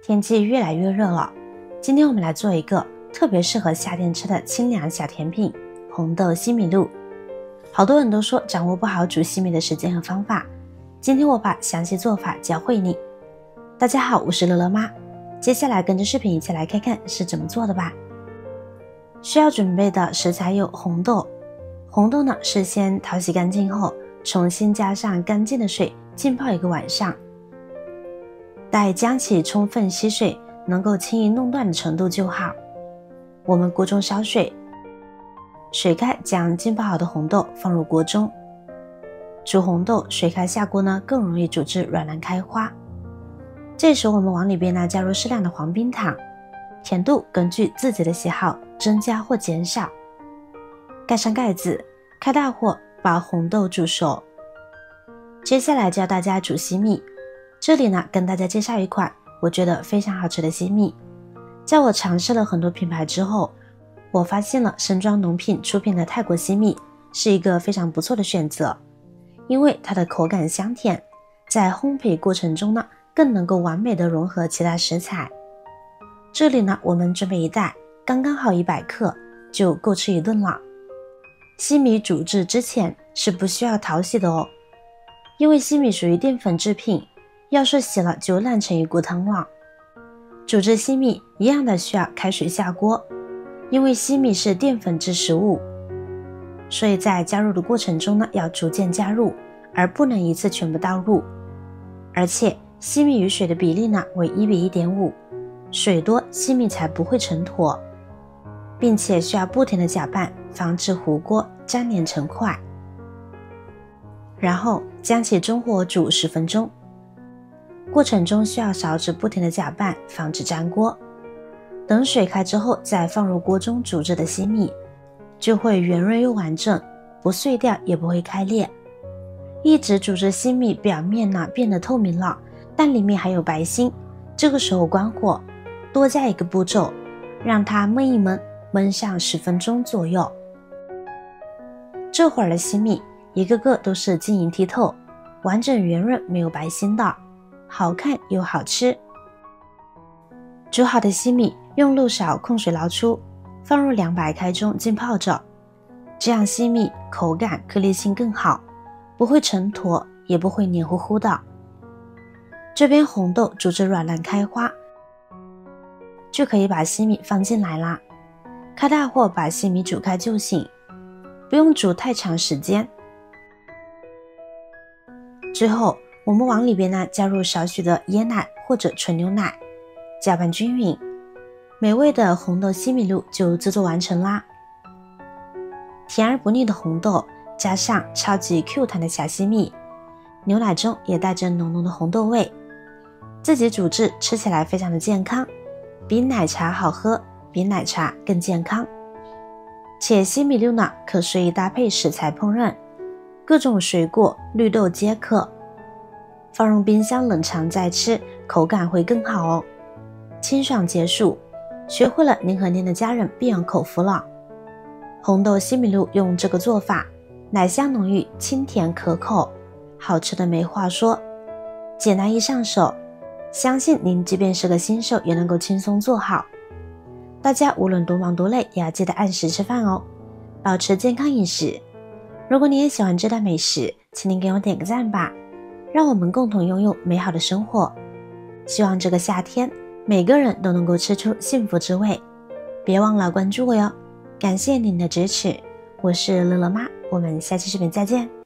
天气越来越热了，今天我们来做一个特别适合夏天吃的清凉小甜品——红豆西米露。好多人都说掌握不好煮西米的时间和方法，今天我把详细做法教会你。大家好，我是乐乐妈，接下来跟着视频一起来看看是怎么做的吧。需要准备的食材有红豆，红豆呢是先淘洗干净后，重新加上干净的水浸泡1个晚上。待将其充分吸水，能够轻易弄断的程度就好。我们锅中烧水，水开将浸泡好的红豆放入锅中。煮红豆，水开下锅呢，更容易煮至软烂开花。这时我们往里边呢加入适量的黄冰糖，甜度根据自己的喜好增加或减少。盖上盖子，开大火把红豆煮熟。接下来教大家煮西米。这里呢，跟大家介绍一款我觉得非常好吃的西米。在我尝试了很多品牌之后，我发现了神庄农品出品的泰国西米是一个非常不错的选择，因为它的口感香甜，在烘焙过程中呢，更能够完美的融合其他食材。这里呢，我们准备一袋，刚刚好100克，就够吃一顿了。西米煮制之前是不需要淘洗的哦，因为西米属于淀粉制品，要是洗了就烂成一锅汤了。煮制西米一样的需要开水下锅，因为西米是淀粉质食物，所以在加入的过程中呢，要逐渐加入，而不能一次全部倒入。而且西米与水的比例呢为1:1.5，水多西米才不会成坨，并且需要不停的搅拌，防止糊锅粘连成块。然后将其中火煮10分钟。过程中需要勺子不停的搅拌，防止粘锅。等水开之后，再放入锅中煮制的西米，就会圆润又完整，不碎掉也不会开裂。一直煮至西米表面呢变得透明了，但里面还有白芯，这个时候关火，多加一个步骤，让它焖一焖，焖上10分钟左右。这会儿的西米一个个都是晶莹剔透，完整圆润，没有白芯的，好看又好吃。煮好的西米用漏勺控水捞出，放入凉白开中浸泡着，这样西米口感颗粒性更好，不会成坨，也不会黏糊糊的。这边红豆煮至软烂开花，就可以把西米放进来啦。开大火把西米煮开就行，不用煮太长时间。最后我们往里边呢加入少许的椰奶或者纯牛奶，搅拌均匀，美味的红豆西米露就制作完成啦。甜而不腻的红豆加上超级 Q 弹的小西米，牛奶中也带着浓浓的红豆味，自己煮制吃起来非常的健康，比奶茶好喝，比奶茶更健康。且西米露呢可随意搭配食材烹饪，各种水果绿豆皆可，放入冰箱冷藏再吃，口感会更好哦。清爽解暑，学会了您和您的家人必养口福了。红豆西米露用这个做法，奶香浓郁，清甜可口，好吃的没话说，简单易上手，相信您即便是个新手也能够轻松做好。大家无论多忙多累，也要记得按时吃饭哦，保持健康饮食。如果你也喜欢这道美食，请您给我点个赞吧，让我们共同拥有美好的生活。希望这个夏天每个人都能够吃出幸福之味。别忘了关注我哟，感谢您的支持。我是乐乐妈，我们下期视频再见。